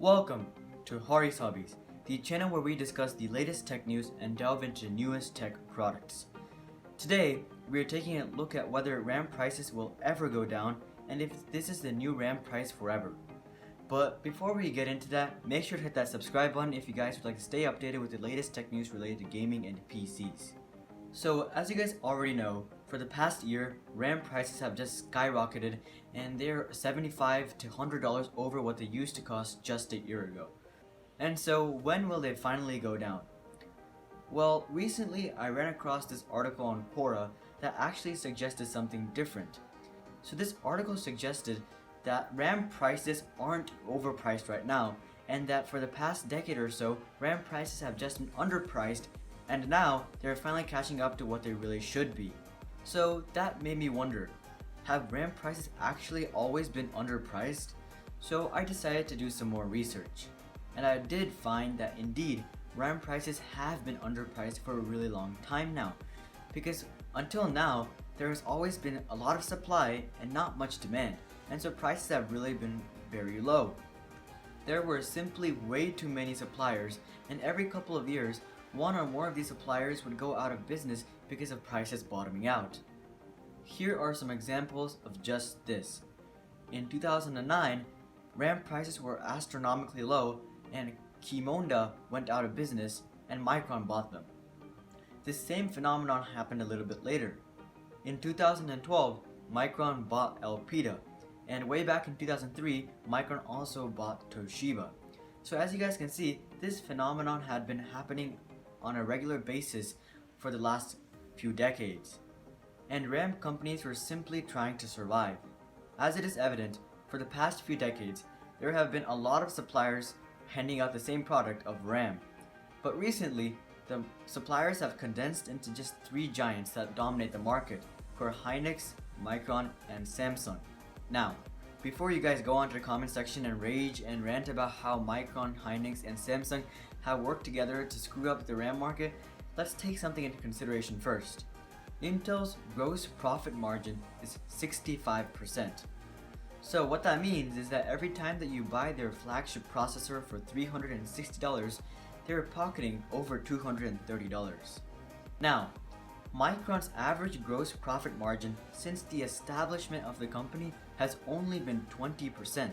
Welcome to Hari's Hobbies, the channel where we discuss the latest tech news and delve into the newest tech products. Today, we are taking a look at whether RAM prices will ever go down and if this is the new RAM price forever. But before we get into that, make sure to hit that subscribe button if you guys would like to stay updated with the latest tech news related to gaming and PCs. So, as you guys already know, for the past year, RAM prices have just skyrocketed and they're $75 to $100 over what they used to cost just a year ago. And so, when will they finally go down? Well, recently I ran across this article on Quora that actually suggested something different. So this article suggested that RAM prices aren't overpriced right now, and that for the past decade or so, RAM prices have just been underpriced, and now they're finally catching up to what they really should be. So that made me wonder, have RAM prices actually always been underpriced? So I decided to do some more research, and I did find that indeed RAM prices have been underpriced for a really long time now, because until now there has always been a lot of supply and not much demand, and so prices have really been very low. There were simply way too many suppliers, and every couple of years one or more of these suppliers would go out of business because of prices bottoming out. Here are some examples of just this. In 2009, RAM prices were astronomically low and Qimonda went out of business and Micron bought them. This same phenomenon happened a little bit later. In 2012, Micron bought Elpida, and way back in 2003, Micron also bought Toshiba. So as you guys can see, this phenomenon had been happening on a regular basis for the last few decades. And RAM companies were simply trying to survive. As it is evident, for the past few decades, there have been a lot of suppliers handing out the same product of RAM. But recently, the suppliers have condensed into just three giants that dominate the market, for Hynix, Micron, and Samsung. Now, before you guys go onto the comment section and rage and rant about how Micron, Hynix, and Samsung have worked together to screw up the RAM market, let's take something into consideration first. Intel's gross profit margin is 65%. So what that means is that every time that you buy their flagship processor for $360, they're pocketing over $230. Now, Micron's average gross profit margin since the establishment of the company has only been 20%.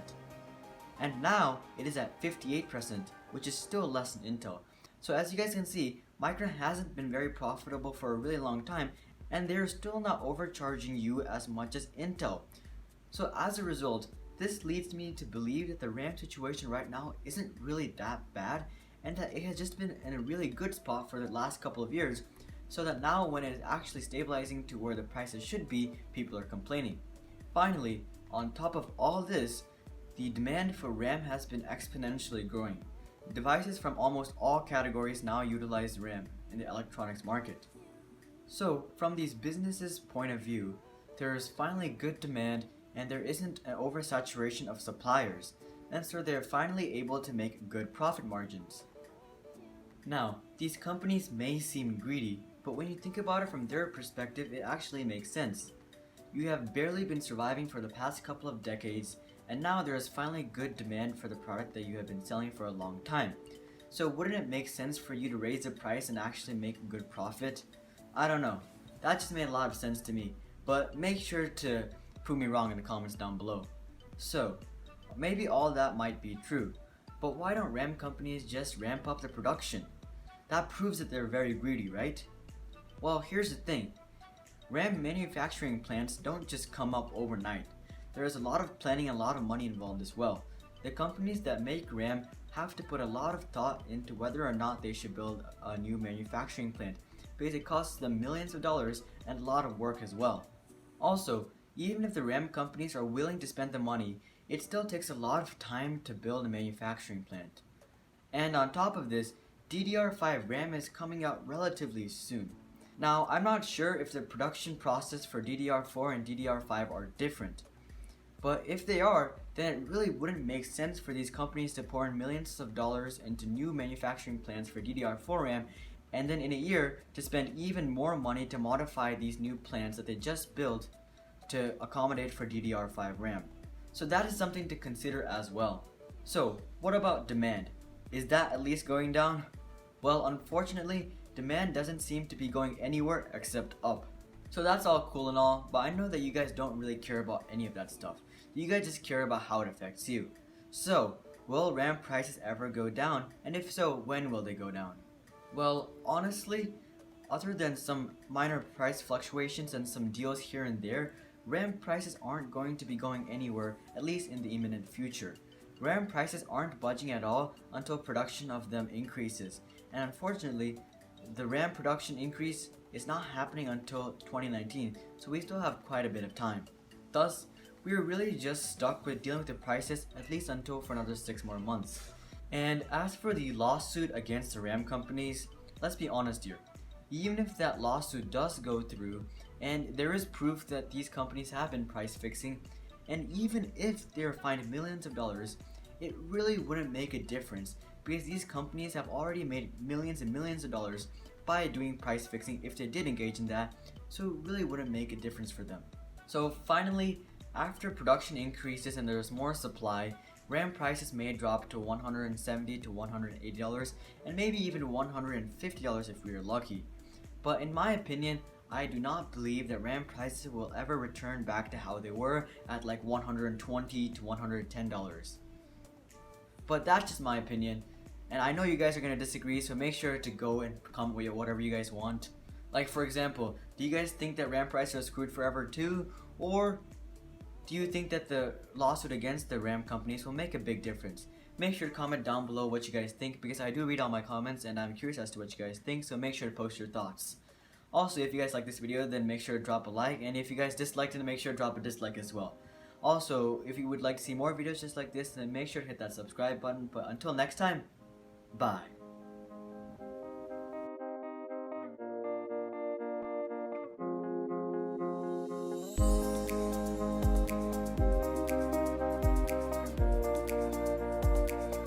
And now it is at 58%, which is still less than Intel. So as you guys can see, Micron hasn't been very profitable for a really long time, and they're still not overcharging you as much as Intel. So as a result, this leads me to believe that the RAM situation right now isn't really that bad, and that it has just been in a really good spot for the last couple of years, so that now when it is actually stabilizing to where the prices should be, people are complaining. Finally, on top of all this, the demand for RAM has been exponentially growing. Devices from almost all categories now utilize RAM in the electronics market. So, from these businesses' point of view, there is finally good demand and there isn't an oversaturation of suppliers, and so they're finally able to make good profit margins. Now, these companies may seem greedy, but when you think about it from their perspective, it actually makes sense. You have barely been surviving for the past couple of decades, and now there is finally good demand for the product that you have been selling for a long time. So wouldn't it make sense for you to raise the price and actually make a good profit? I don't know. That just made a lot of sense to me, but make sure to prove me wrong in the comments down below. So, maybe all that might be true, but why don't RAM companies just ramp up the production? That proves that they're very greedy, right? Well, here's the thing. RAM manufacturing plants don't just come up overnight. There is a lot of planning and a lot of money involved as well. The companies that make RAM have to put a lot of thought into whether or not they should build a new manufacturing plant, because it costs them millions of dollars and a lot of work as well. Also, even if the RAM companies are willing to spend the money, it still takes a lot of time to build a manufacturing plant. And on top of this, DDR5 RAM is coming out relatively soon. Now, I'm not sure if the production process for DDR4 and DDR5 are different, but if they are, then it really wouldn't make sense for these companies to pour in millions of dollars into new manufacturing plants for DDR4 RAM, and then in a year to spend even more money to modify these new plants that they just built to accommodate for DDR5 RAM. So that is something to consider as well. So, what about demand? Is that at least going down? Well, unfortunately, demand doesn't seem to be going anywhere except up. So that's all cool and all, but I know that you guys don't really care about any of that stuff. You guys just care about how it affects you. So, will RAM prices ever go down? And if so, when will they go down? Well, honestly, other than some minor price fluctuations and some deals here and there, RAM prices aren't going to be going anywhere, at least in the imminent future. RAM prices aren't budging at all until production of them increases, and unfortunately, the RAM production increase is not happening until 2019, so we still have quite a bit of time. Thus, we are really just stuck with dealing with the prices at least until for another 6 more months. And as for the lawsuit against the RAM companies, let's be honest here. Even if that lawsuit does go through, and there is proof that these companies have been price fixing, and even if they're fined millions of dollars, it really wouldn't make a difference because these companies have already made millions and millions of dollars by doing price fixing if they did engage in that, so it really wouldn't make a difference for them. So finally, after production increases and there's more supply, RAM prices may drop to $170 to $180 and maybe even $150 if we are lucky. But in my opinion, I do not believe that RAM prices will ever return back to how they were at like $120 to $110. But that's just my opinion, and I know you guys are going to disagree, so make sure to go and comment with whatever you guys want. Like for example, do you guys think that RAM prices are screwed forever too? Or do you think that the lawsuit against the RAM companies will make a big difference? Make sure to comment down below what you guys think because I do read all my comments and I'm curious as to what you guys think, so make sure to post your thoughts. Also, if you guys like this video, then make sure to drop a like, and if you guys disliked it, then make sure to drop a dislike as well. Also, if you would like to see more videos just like this, then make sure to hit that subscribe button. But until next time, bye.